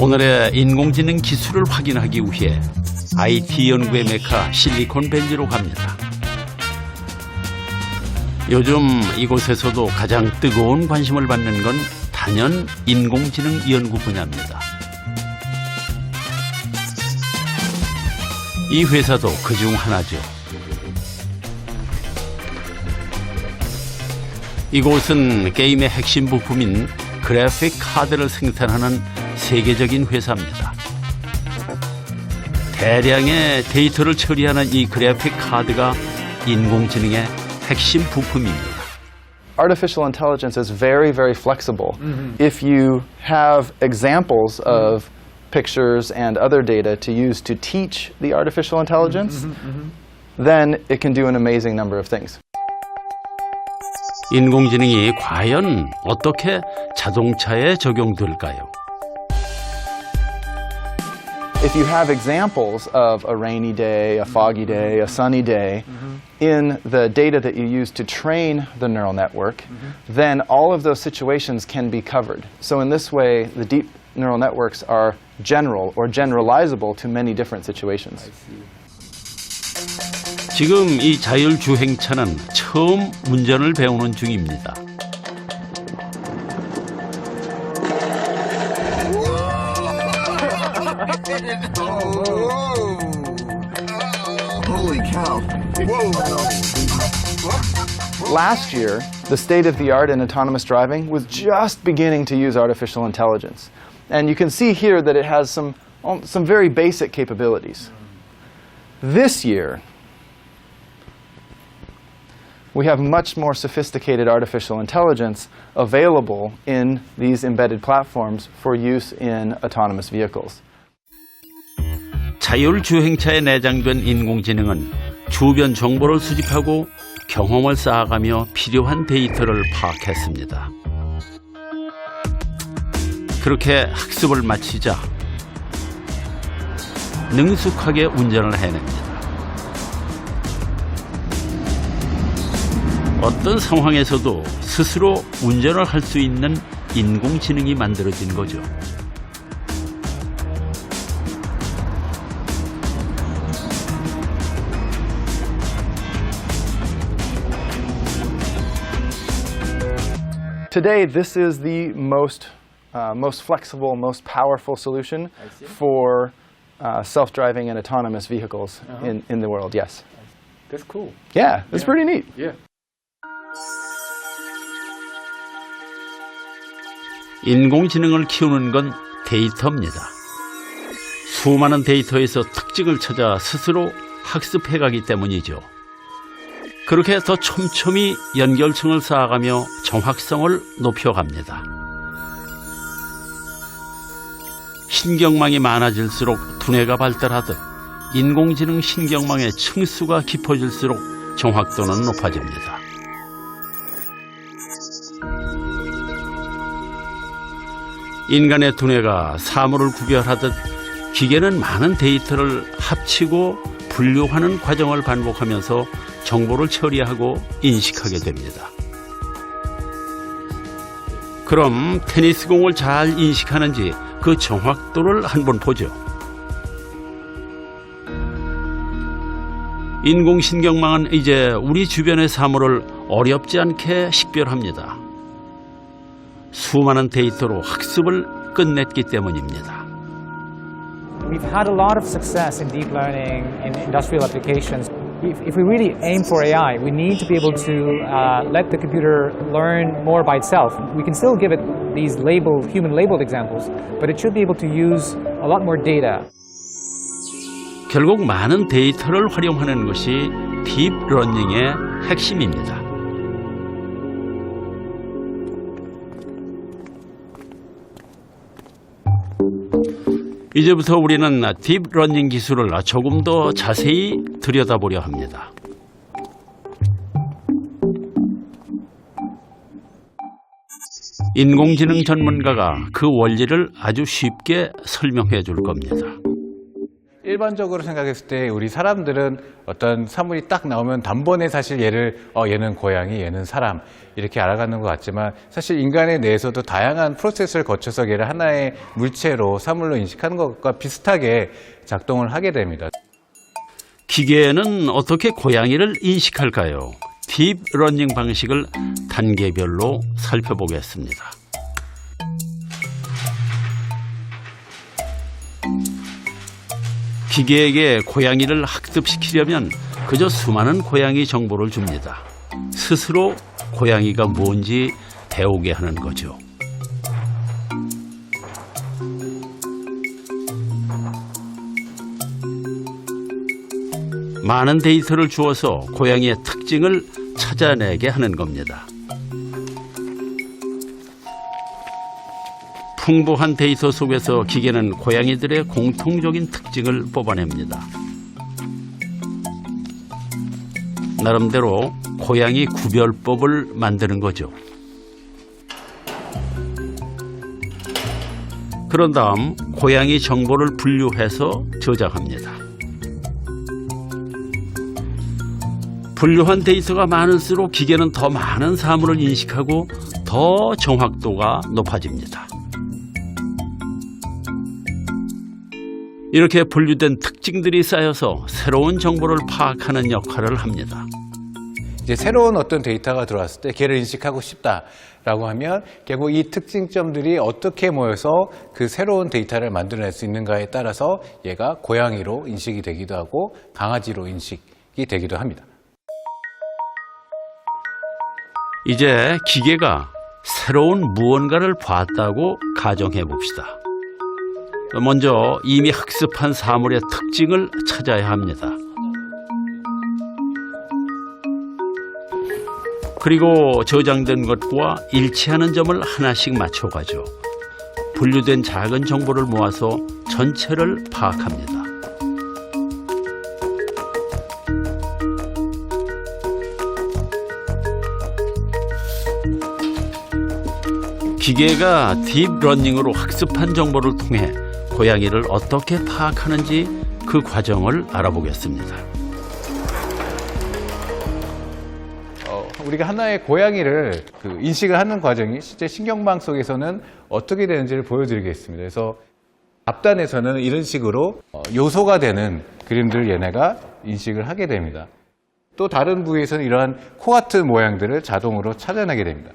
오늘의 인공지능 기술을 확인하기 위해 IT 연구의 메카 실리콘밸리로 갑니다. 요즘 이곳에서도 가장 뜨거운 관심을 받는 건 단연 인공지능 연구 분야입니다. 이 회사도 그중 하나죠. 이곳은 게임의 핵심 부품인 그래픽 카드를 생산하는 세계적인 회사입니다. 대량의 데이터를 처리하는 이 그래픽 카드가 인공지능의 핵심 부품입니다. Artificial intelligence is very, very flexible. If you have examples of pictures and other data to use to teach the artificial intelligence, then it can do an amazing number of things. 인공지능이 과연 어떻게 자동차에 적용될까요? If you have examples of a rainy day, a foggy day, a sunny day, in the data that you use to train the neural network, then all of those situations can be covered. So in this way, the deep neural networks are general or generalizable to many different situations. 지금 이 자율주행차는 처음 운전을 배우는 중입니다. Last year, the state-of-the-art in autonomous driving was just beginning to use artificial intelligence. And you can see here that it has some very basic capabilities. This year, we have much more sophisticated artificial intelligence available in these embedded platforms for use in autonomous vehicles. 자율주행차에 내장된 인공지능은 주변 정보를 수집하고 경험을 쌓아가며 필요한 데이터를 파악했습니다. 그렇게 학습을 마치자 능숙하게 운전을 해냅니다. 어떤 상황에서도 스스로 운전을 할 수 있는 인공지능이 만들어진 거죠. Today, this is the most flexible, most powerful solution for self-driving and autonomous vehicles in the world, yes. That's cool. Yeah, it's pretty neat. Yeah. 인공지능을 키우는 건 데이터입니다. 수많은 데이터에서 특징을 찾아 스스로 학습해가기 때문이죠. 그렇게 더 촘촘히 연결성을 쌓아가며 정확성을 높여갑니다. 신경망이 많아질수록 두뇌가 발달하듯 인공지능 신경망의 층수가 깊어질수록 정확도는 높아집니다. 인간의 두뇌가 사물을 구별하듯 기계는 많은 데이터를 합치고 분류하는 과정을 반복하면서 정보를 처리하고 인식하게 됩니다. 그럼 테니스공을 잘 인식하는지 그 정확도를 한번 보죠. 인공신경망은 이제 우리 주변의 사물을 어렵지 않게 식별합니다. 수많은 데이터로 학습을 끝냈기 때문입니다. We've had a lot of success in deep learning in industrial applications. If we really aim for AI, we need to be able to let the computer learn more by itself. We can still give it these human-labeled examples, but it should be able to use a lot more data. 결국 많은 데이터를 활용하는 것이 딥러닝의 핵심입니다. 이제부터 우리는 딥러닝 기술을 조금 더 자세히 들여다보려 합니다. 인공지능 전문가가 그 원리를 아주 쉽게 설명해 줄 겁니다. 일반적으로 생각했을 때 우리 사람들은 어떤 사물이 딱 나오면 단번에 사실 얘를 얘는 고양이, 얘는 사람 이렇게 알아가는 것 같지만 사실 인간의 뇌에서도 다양한 프로세스를 거쳐서 얘를 하나의 물체로 사물로 인식하는 것과 비슷하게 작동을 하게 됩니다. 기계는 어떻게 고양이를 인식할까요? 딥러닝 방식을 단계별로 살펴보겠습니다. 기계에게 고양이를 학습시키려면 그저 수많은 고양이 정보를 줍니다. 스스로 고양이가 뭔지 배우게 하는 거죠. 많은 데이터를 주어서 고양이의 특징을 찾아내게 하는 겁니다. 풍부한 데이터 속에서 기계는 고양이들의 공통적인 특징을 뽑아냅니다. 나름대로 고양이 구별법을 만드는 거죠. 그런 다음 고양이 정보를 분류해서 저장합니다. 분류한 데이터가 많을수록 기계는 더 많은 사물을 인식하고 더 정확도가 높아집니다. 이렇게 분류된 특징들이 쌓여서 새로운 정보를 파악하는 역할을 합니다. 이제 새로운 어떤 데이터가 들어왔을 때 걔를 인식하고 싶다라고 하면 결국 이 특징점들이 어떻게 모여서 그 새로운 데이터를 만들어낼 수 있는가에 따라서 얘가 고양이로 인식이 되기도 하고 강아지로 인식이 되기도 합니다. 이제 기계가 새로운 무언가를 봤다고 가정해 봅시다. 먼저 이미 학습한 사물의 특징을 찾아야 합니다. 그리고 저장된 것과 일치하는 점을 하나씩 맞춰가죠. 분류된 작은 정보를 모아서 전체를 파악합니다. 기계가 딥러닝으로 학습한 정보를 통해 고양이를 어떻게 파악하는지 그 과정을 알아보겠습니다. 우리가 하나의 고양이를 인식을 하는 과정이 실제 신경망 속에서는 어떻게 되는지를 보여드리겠습니다. 그래서 앞단에서는 이런 식으로 요소가 되는 그림들을 얘네가 인식을 하게 됩니다. 또 다른 부위에서는 이러한 코 같은 모양들을 자동으로 찾아내게 됩니다.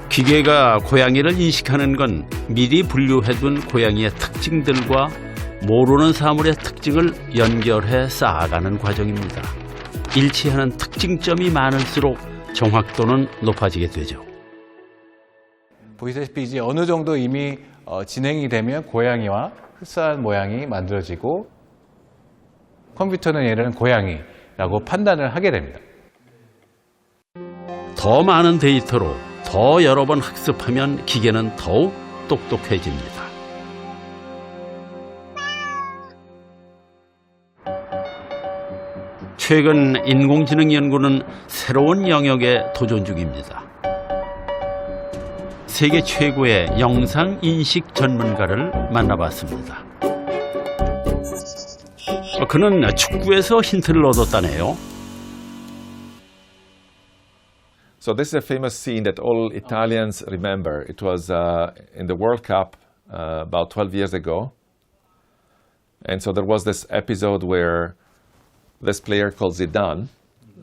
기계가 고양이를 인식하는 건 미리 분류해둔 고양이의 특징들과 모르는 사물의 특징을 연결해 쌓아가는 과정입니다. 일치하는 특징점이 많을수록 정확도는 높아지게 되죠. 보시다시피 이제 어느 정도 이미 진행이 되면 고양이와 흡사한 모양이 만들어지고 컴퓨터는 얘는 고양이라고 판단을 하게 됩니다. 더 많은 데이터로 더 여러 번 학습하면 기계는 더욱 똑똑해집니다. 최근 인공지능 연구는 새로운 영역에 도전 중입니다. 세계 최고의 영상 인식 전문가를 만나봤습니다. 그는 축구에서 힌트를 얻었다네요. So this is a famous scene that all Italians remember. It was in the World Cup about 12 years ago. And so there was this episode where this player called Zidane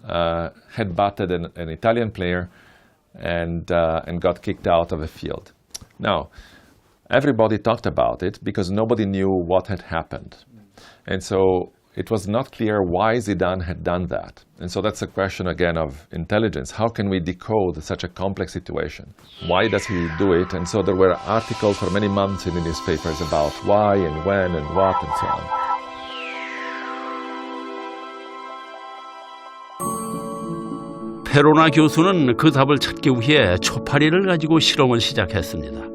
headbutted an Italian player and got kicked out of the field. Now, everybody talked about it because nobody knew what had happened. And so it was not clear why Zidane had done that. And so that's a question again of intelligence. How can we decode such a complex situation? Why does he do it? And so there were articles for many months in the newspapers about why and when and what and so on. 페로나 교수는 그 답을 찾기 위해 초파리를 가지고 실험을 시작했습니다.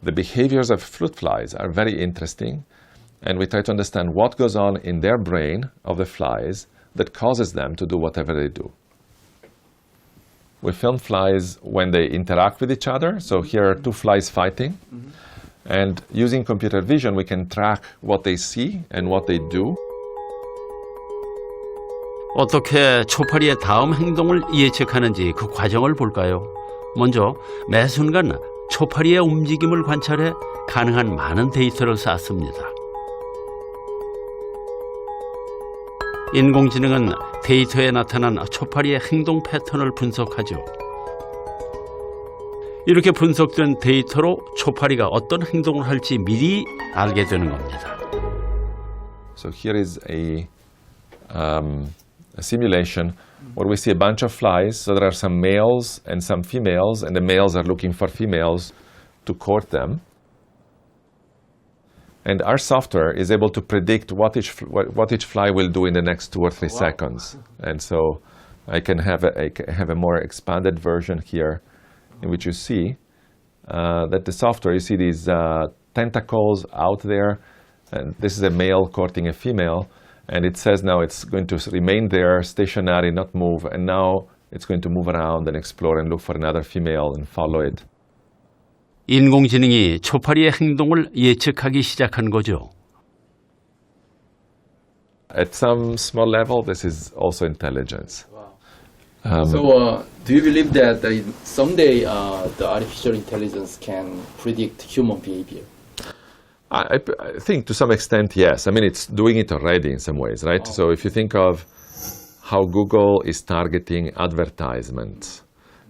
The behaviors of fruit flies are very interesting, and we try to understand what goes on in their brain of the flies that causes them to do whatever they do. we film flies when they interact with each other. So here are two flies fighting. And using computer vision, we can track what they see and what they do. 어떻게 초파리의 다음 행동을 예측하는지 그 과정을 볼까요? 먼저 매 순간 초파리의 움직임을 관찰해 가능한 많은 데이터를 쌓습니다. 인공지능은 데이터에 나타난 초파리의 행동 패턴을 분석하죠. 이렇게 분석된 데이터로 초파리가 어떤 행동을 할지 미리 알게 되는 겁니다. So here is a simulation where we see a bunch of flies. So there are some males and some females, and the males are looking for females to court them. And our software is able to predict what each fly will do in the next 2 or 3 seconds. And so I can have a more expanded version here in which you see that the software, you see these tentacles out there, and this is a male courting a female, and it says now it's going to remain there, stationary, not move, and now it's going to move around and explore and look for another female and follow it. 인공지능이 초파리의 행동을 예측하기 시작한 거죠. At some small level, this is also intelligence. So, do you believe that someday the artificial intelligence can predict human behavior? I think to some extent, yes. I mean, it's doing it already in some ways, right? So if you think of how Google is targeting advertisements,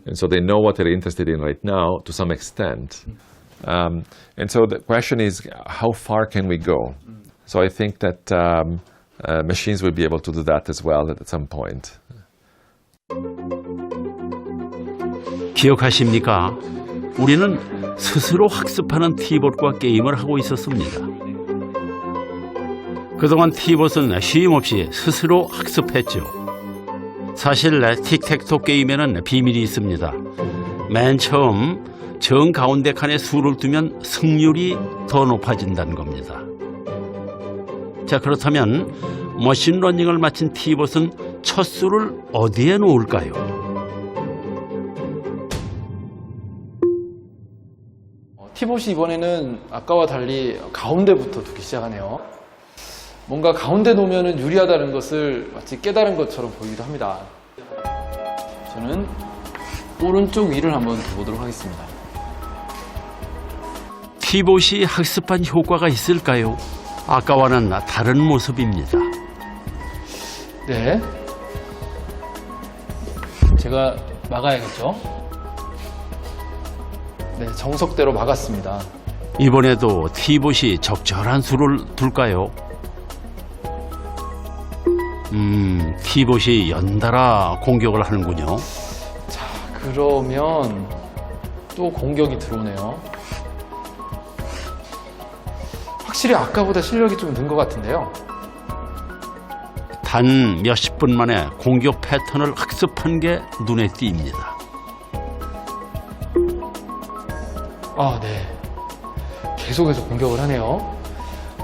and so they know what they're interested in right now to some extent. And so the question is, how far can we go? So I think that machines will be able to do that as well at some point. 기억하십니까? 우리는 스스로 학습하는 티봇과 게임을 하고 있었습니다. 그동안 티봇은 쉼없이 스스로 학습했죠. 사실 틱택토 게임에는 비밀이 있습니다. 맨 처음 정 가운데 칸에 수를 두면 승률이 더 높아진다는 겁니다. 자, 그렇다면 머신러닝을 마친 티봇은 첫 수를 어디에 놓을까요? 티봇이 이번에는 아까와 달리 가운데부터 두기 시작하네요. 뭔가 가운데 놓으면 유리하다는 것을 마치 깨달은 것처럼 보이기도 합니다. 저는 오른쪽 위를 한번 두보도록 하겠습니다. 티봇이 학습한 효과가 있을까요? 아까와는 다른 모습입니다. 네. 제가 막아야겠죠? 네, 정석대로 막았습니다. 이번에도 티봇이 적절한 수를 둘까요? 티봇이 연달아 공격을 하는군요. 자, 그러면 또 공격이 들어오네요. 확실히 아까보다 실력이 좀 는 것 같은데요. 단 몇십 분 만에 공격 패턴을 학습한 게 눈에 띕니다. 아, 네. 계속해서 공격을 하네요.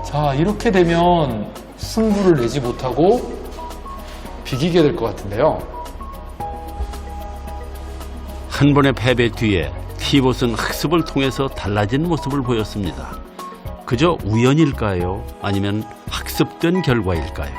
자, 이렇게 되면 승부를 내지 못하고 비기게 될 것 같은데요. 한 번의 패배 뒤에 티봇은 학습을 통해서 달라진 모습을 보였습니다. 그저 우연일까요? 아니면 학습된 결과일까요?